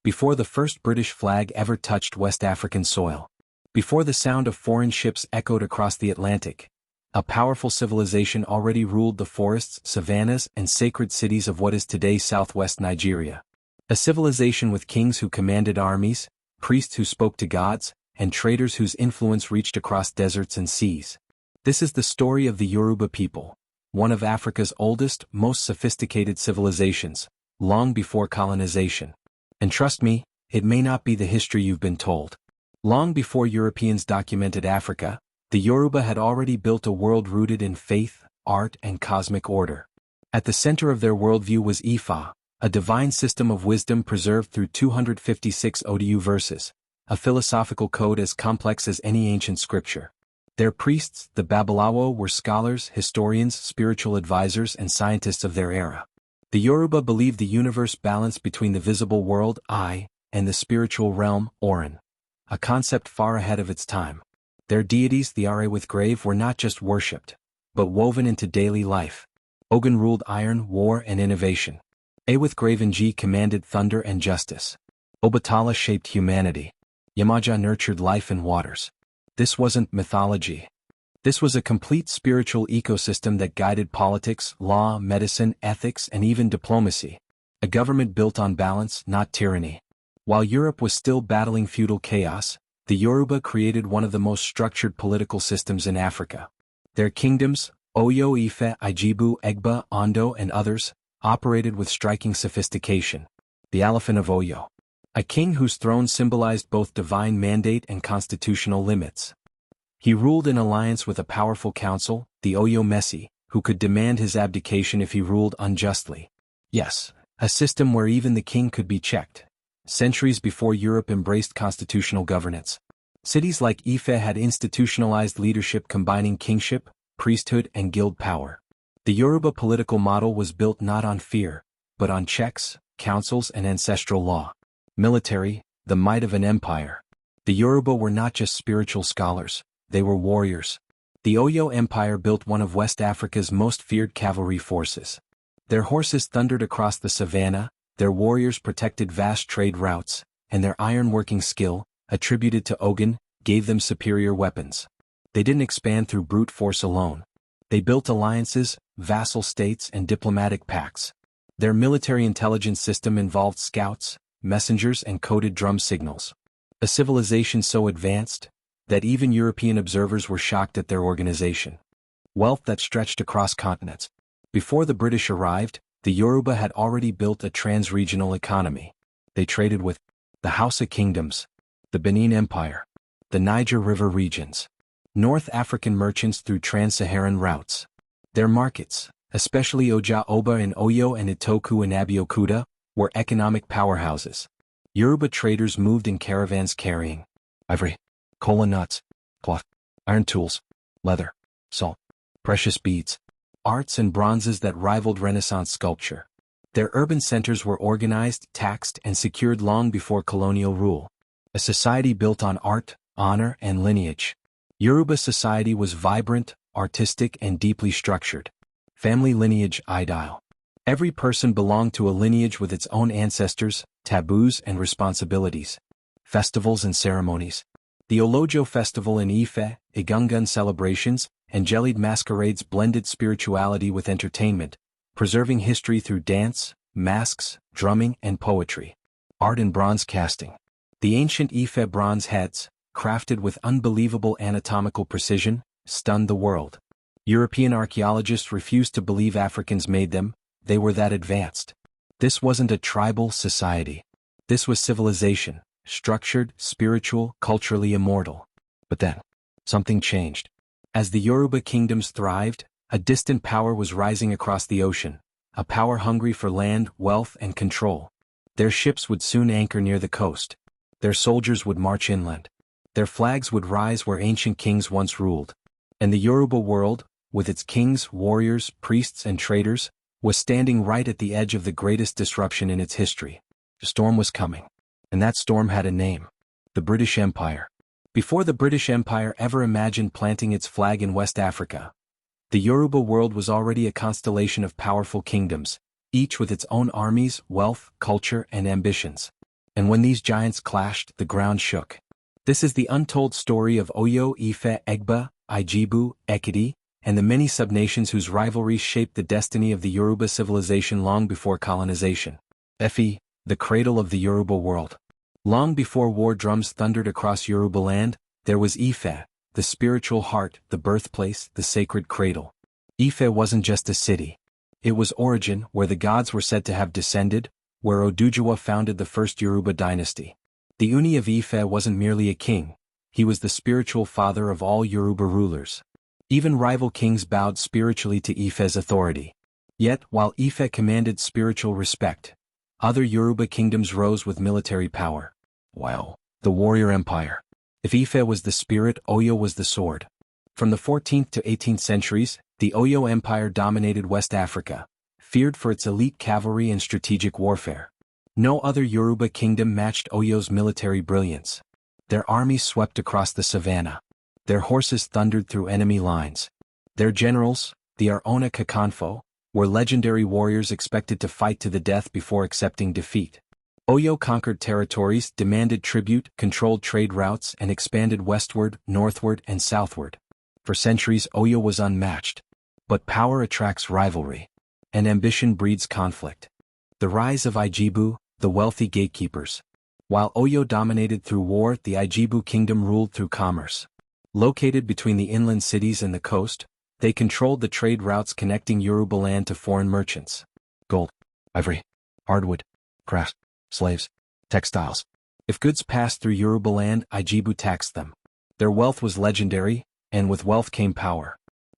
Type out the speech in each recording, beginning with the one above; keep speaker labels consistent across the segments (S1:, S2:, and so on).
S1: before the first British flag ever touched West African soil. Before the sound of foreign ships echoed across the Atlantic, a powerful civilization already ruled the forests, savannas, and sacred cities of what is today southwest Nigeria. A civilization with kings who commanded armies, priests who spoke to gods, and traders whose influence reached across deserts and seas. This is the story of the Yoruba people, one of Africa's oldest, most sophisticated civilizations, long before colonization. And trust me, it may not be the history you've been told. Long before Europeans documented Africa, the Yoruba had already built a world rooted in faith, art, and cosmic order. At the center of their worldview was Ifa, a divine system of wisdom preserved through 256 Odu verses, a philosophical code as complex as any ancient scripture. Their priests, the Babalawo, were scholars, historians, spiritual advisors, and scientists of their era. The Yoruba believed the universe balanced between the visible world, I, and the spiritual realm, Orin, a concept far ahead of its time. Their deities, the Are with grave, were not just worshipped, but woven into daily life. Ogun ruled iron, war, and innovation. A with grave and G commanded thunder and justice. Obatala shaped humanity. Yamaja nurtured life and waters. This wasn't mythology. This was a complete spiritual ecosystem that guided politics, law, medicine, ethics, and even diplomacy. A government built on balance, not tyranny. While Europe was still battling feudal chaos, the Yoruba created one of the most structured political systems in Africa. Their kingdoms, Oyo Ife, Ijebu, Egba, Ondo, and others, operated with striking sophistication. The Elephant of Oyo. A king whose throne symbolized both divine mandate and constitutional limits. He ruled in alliance with a powerful council, the Oyo Messi, who could demand his abdication if he ruled unjustly. Yes, a system where even the king could be checked. Centuries before Europe embraced constitutional governance. Cities like Ife had institutionalized leadership combining kingship, priesthood, and guild power. The Yoruba political model was built not on fear, but on checks, councils, and ancestral law. Military, the might of an empire. The Yoruba were not just spiritual scholars, they were warriors. The Oyo Empire built one of West Africa's most feared cavalry forces. Their horses thundered across the savannah, their warriors protected vast trade routes, and their iron-working skill, attributed to Ogun, gave them superior weapons. They didn't expand through brute force alone. They built alliances, vassal states, and diplomatic pacts. Their military intelligence system involved scouts, messengers, and coded drum signals. A civilization so advanced that even European observers were shocked at their organization. Wealth that stretched across continents. Before the British arrived, the Yoruba had already built a trans-regional economy. They traded with the Hausa kingdoms, the Benin Empire, the Niger River regions, North African merchants through trans-Saharan routes. Their markets, especially Oja Oba in Oyo and Itoku in Abeokuta, were economic powerhouses. Yoruba traders moved in caravans carrying ivory, kola nuts, cloth, iron tools, leather, salt, precious beads, arts and bronzes that rivaled Renaissance sculpture. Their urban centers were organized, taxed, and secured long before colonial rule. A society built on art, honor, and lineage. Yoruba society was vibrant, artistic, and deeply structured. Family lineage ideal. Every person belonged to a lineage with its own ancestors, taboos, and responsibilities. Festivals and ceremonies. The Olojo festival in Ife, Egungun celebrations, and jellied masquerades blended spirituality with entertainment, preserving history through dance, masks, drumming, and poetry. Art and bronze casting. The ancient Ife bronze heads, crafted with unbelievable anatomical precision, stunned the world. European archaeologists refused to believe Africans made them, they were that advanced. This wasn't a tribal society. This was civilization, structured, spiritual, culturally immortal. But then, something changed. As the Yoruba kingdoms thrived, a distant power was rising across the ocean, a power hungry for land, wealth, and control. Their ships would soon anchor near the coast. Their soldiers would march inland. Their flags would rise where ancient kings once ruled. And the Yoruba world, with its kings, warriors, priests, and traders, was standing right at the edge of the greatest disruption in its history. The storm was coming. And that storm had a name. The British Empire. Before the British Empire ever imagined planting its flag in West Africa, the Yoruba world was already a constellation of powerful kingdoms, each with its own armies, wealth, culture, and ambitions. And when these giants clashed, the ground shook. This is the untold story of Oyo, Ife, Egba, Ijebu, Ekiti, and the many subnations whose rivalries shaped the destiny of the Yoruba civilization long before colonization. Ife, the cradle of the Yoruba world. Long before war drums thundered across Yoruba land, there was Ife, the spiritual heart, the birthplace, the sacred cradle. Ife wasn't just a city. It was origin, where the gods were said to have descended, where Odujuwa founded the first Yoruba dynasty. The Uni of Ife wasn't merely a king, he was the spiritual father of all Yoruba rulers. Even rival kings bowed spiritually to Ife's authority. Yet, while Ife commanded spiritual respect, other Yoruba kingdoms rose with military power. Wow, the warrior empire. If Ife was the spirit, Oyo was the sword. From the 14th to 18th centuries, the Oyo Empire dominated West Africa, feared for its elite cavalry and strategic warfare. No other Yoruba kingdom matched Oyo's military brilliance. Their armies swept across the savannah. Their horses thundered through enemy lines. Their generals, the Arona Kakanfo, were legendary warriors expected to fight to the death before accepting defeat. Oyo conquered territories, demanded tribute, controlled trade routes, and expanded westward, northward, and southward. For centuries, Oyo was unmatched. But power attracts rivalry, and ambition breeds conflict. The rise of Ijebu, the wealthy gatekeepers. While Oyo dominated through war, the Ijebu kingdom ruled through commerce. Located between the inland cities and the coast, they controlled the trade routes connecting Yoruba land to foreign merchants. Gold, ivory, hardwood, crafts, slaves, textiles. If goods passed through Yoruba land, Ijebu taxed them. Their wealth was legendary, and with wealth came power.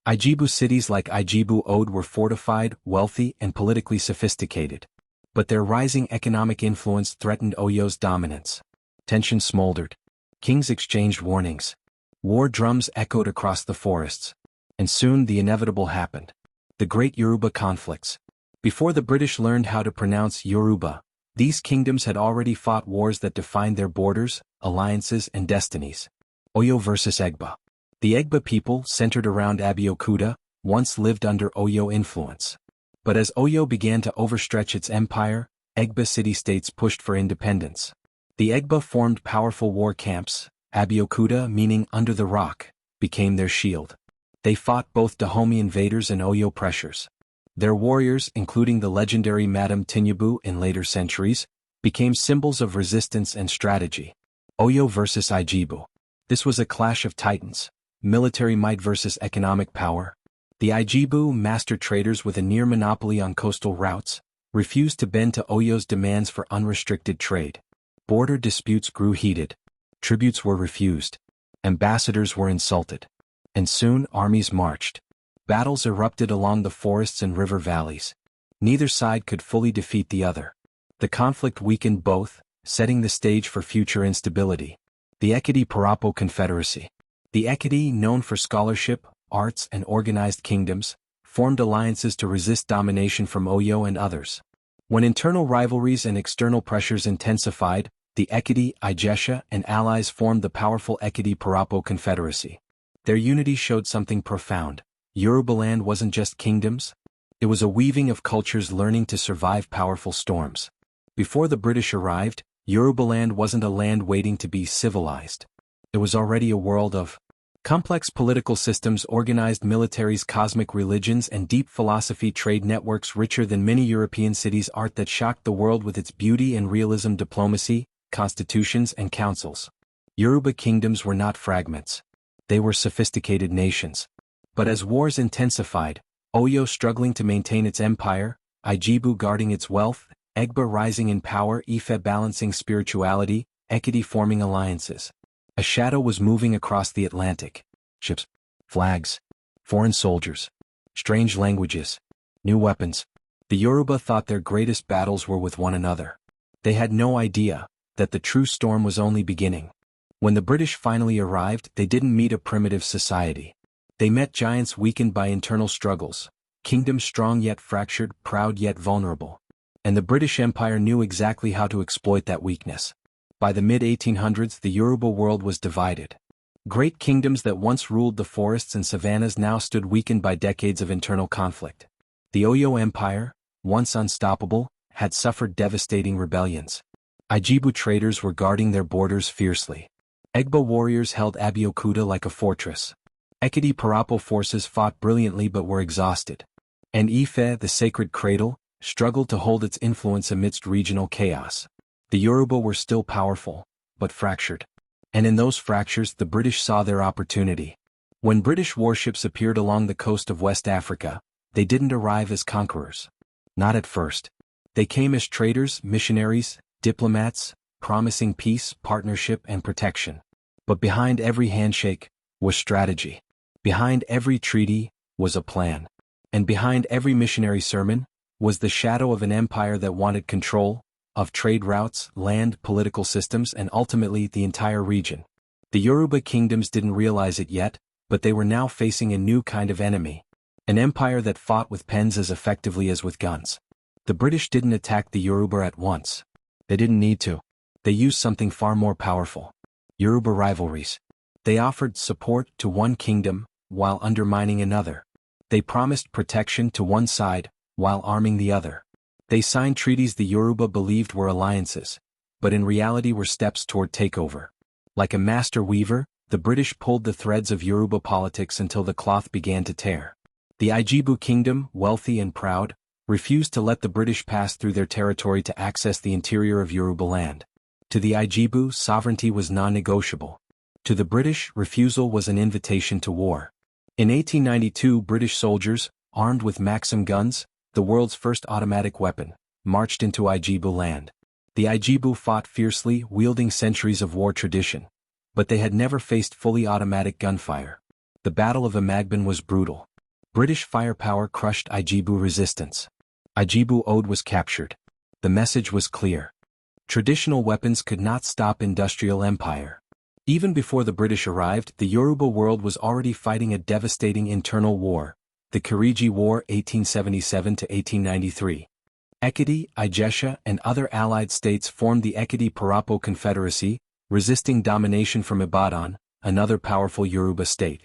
S1: Ijebu cities like Ijebu Ode were fortified, wealthy, and politically sophisticated. But their rising economic influence threatened Oyo's dominance. Tension smoldered. Kings exchanged warnings. War drums echoed across the forests. And soon the inevitable happened. The Great Yoruba Conflicts. Before the British learned how to pronounce Yoruba, these kingdoms had already fought wars that defined their borders, alliances, and destinies. Oyo versus Egba. The Egba people, centered around Abeokuta, once lived under Oyo influence. But as Oyo began to overstretch its empire, Egba city-states pushed for independence. The Egba formed powerful war camps. Abeokuta, meaning under the rock, became their shield. They fought both Dahomey invaders and Oyo pressures. Their warriors, including the legendary Madam Tinyabu in later centuries, became symbols of resistance and strategy. Oyo versus Ijebu. This was a clash of titans. Military might versus economic power. The Ijebu, master traders with a near monopoly on coastal routes, refused to bend to Oyo's demands for unrestricted trade. Border disputes grew heated. Tributes were refused. Ambassadors were insulted. And soon armies marched. Battles erupted along the forests and river valleys. Neither side could fully defeat the other. The conflict weakened both, setting the stage for future instability. The Ekiti-Parapo Confederacy. The Ekiti, known for scholarship, arts, and organized kingdoms, formed alliances to resist domination from Oyo and others. When internal rivalries and external pressures intensified, the Ekiti, Ijesha, and allies formed the powerful Ekiti-Parapo Confederacy. Their unity showed something profound. Yoruba land wasn't just kingdoms. It was a weaving of cultures learning to survive powerful storms. Before the British arrived, Yoruba land wasn't a land waiting to be civilized. It was already a world of complex political systems, organized militaries, cosmic religions, and deep philosophy, trade networks richer than many European cities, art that shocked the world with its beauty and realism, diplomacy, constitutions, and councils. Yoruba kingdoms were not fragments. They were sophisticated nations. But as wars intensified, Oyo struggling to maintain its empire, Ijebu guarding its wealth, Egba rising in power, Ife balancing spirituality, Ekiti forming alliances. A shadow was moving across the Atlantic. Ships, flags, foreign soldiers, strange languages, new weapons. The Yoruba thought their greatest battles were with one another. They had no idea that the true storm was only beginning. When the British finally arrived, they didn't meet a primitive society. They met giants weakened by internal struggles, kingdoms strong yet fractured, proud yet vulnerable. And the British Empire knew exactly how to exploit that weakness. By the mid-1800s, the Yoruba world was divided. Great kingdoms that once ruled the forests and savannas now stood weakened by decades of internal conflict. The Oyo Empire, once unstoppable, had suffered devastating rebellions. Ijebu traders were guarding their borders fiercely. Egba warriors held Abeokuta like a fortress. Ekiti Parapo forces fought brilliantly but were exhausted. And Ife, the sacred cradle, struggled to hold its influence amidst regional chaos. The Yoruba were still powerful, but fractured. And in those fractures the British saw their opportunity. When British warships appeared along the coast of West Africa, they didn't arrive as conquerors. Not at first. They came as traders, missionaries, diplomats, promising peace, partnership, and protection. But behind every handshake was strategy. Behind every treaty was a plan. And behind every missionary sermon was the shadow of an empire that wanted control of trade routes, land, political systems, and ultimately the entire region. The Yoruba kingdoms didn't realize it yet, but they were now facing a new kind of enemy. An empire that fought with pens as effectively as with guns. The British didn't attack the Yoruba at once. They didn't need to. They used something far more powerful. Yoruba rivalries. They offered support to one kingdom while undermining another. They promised protection to one side while arming the other. They signed treaties the Yoruba believed were alliances, but in reality were steps toward takeover. Like a master weaver, the British pulled the threads of Yoruba politics until the cloth began to tear. The Ijebu kingdom, wealthy and proud, refused to let the British pass through their territory to access the interior of Yoruba land. To the Ijebu, sovereignty was non-negotiable. To the British, refusal was an invitation to war. In 1892, British soldiers, armed with Maxim guns, the world's first automatic weapon, marched into Ijebu land. The Ijebu fought fiercely, wielding centuries of war tradition. But they had never faced fully automatic gunfire. The Battle of Amagbin was brutal. British firepower crushed Ijebu resistance. Ijebu Ode was captured. The message was clear. Traditional weapons could not stop industrial empire. Even before the British arrived, the Yoruba world was already fighting a devastating internal war, the Kiriji War 1877–1893. Ekiti, Ijesha, and other allied states formed the Ekiti Parapo Confederacy, resisting domination from Ibadan, another powerful Yoruba state.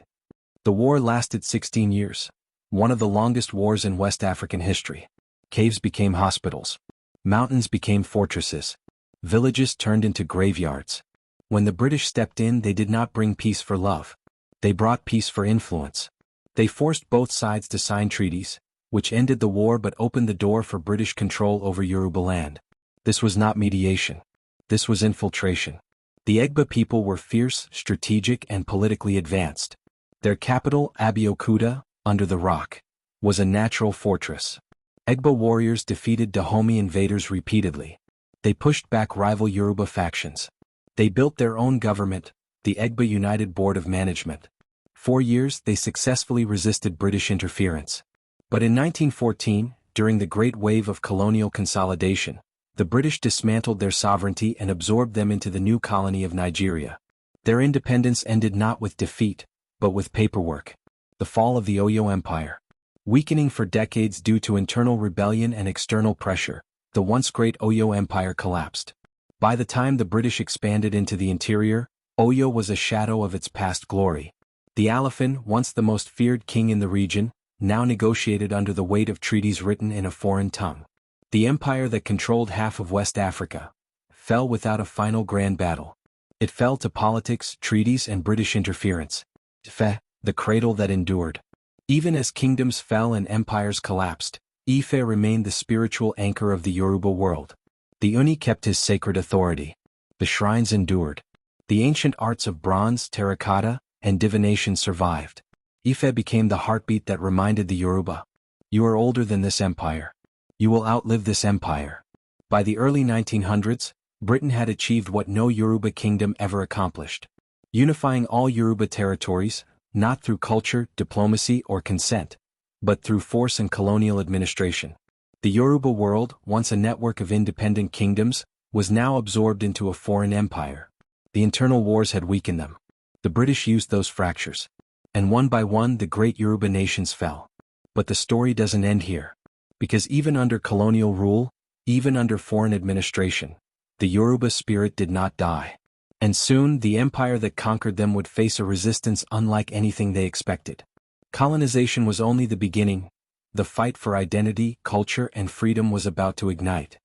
S1: The war lasted 16 years, one of the longest wars in West African history. Caves became hospitals. Mountains became fortresses. Villages turned into graveyards. When the British stepped in, they did not bring peace for love. They brought peace for influence. They forced both sides to sign treaties, which ended the war but opened the door for British control over Yoruba land. This was not mediation. This was infiltration. The Egba people were fierce, strategic, and politically advanced. Their capital, Abeokuta, under the rock, was a natural fortress. Egba warriors defeated Dahomey invaders repeatedly. They pushed back rival Yoruba factions. They built their own government, the Egba United Board of Management. For years they successfully resisted British interference. But in 1914, during the Great Wave of colonial consolidation, the British dismantled their sovereignty and absorbed them into the new colony of Nigeria. Their independence ended not with defeat, but with paperwork. The fall of the Oyo Empire. Weakening for decades due to internal rebellion and external pressure, the once great Oyo Empire collapsed. By the time the British expanded into the interior, Oyo was a shadow of its past glory. The Ile-Ife, once the most feared king in the region, now negotiated under the weight of treaties written in a foreign tongue. The empire that controlled half of West Africa fell without a final grand battle. It fell to politics, treaties, and British interference. Ife, the cradle that endured. Even as kingdoms fell and empires collapsed, Ife remained the spiritual anchor of the Yoruba world. The Uni kept his sacred authority. The shrines endured. The ancient arts of bronze, terracotta, and divination survived. Ife became the heartbeat that reminded the Yoruba, "You are older than this empire. You will outlive this empire." By the early 1900s, Britain had achieved what no Yoruba kingdom ever accomplished. Unifying all Yoruba territories, not through culture, diplomacy, or consent, but through force and colonial administration. The Yoruba world, once a network of independent kingdoms, was now absorbed into a foreign empire. The internal wars had weakened them. The British used those fractures. And one by one the great Yoruba nations fell. But the story doesn't end here. Because even under colonial rule, even under foreign administration, the Yoruba spirit did not die. And soon the empire that conquered them would face a resistance unlike anything they expected. Colonization was only the beginning. The fight for identity, culture, and freedom was about to ignite.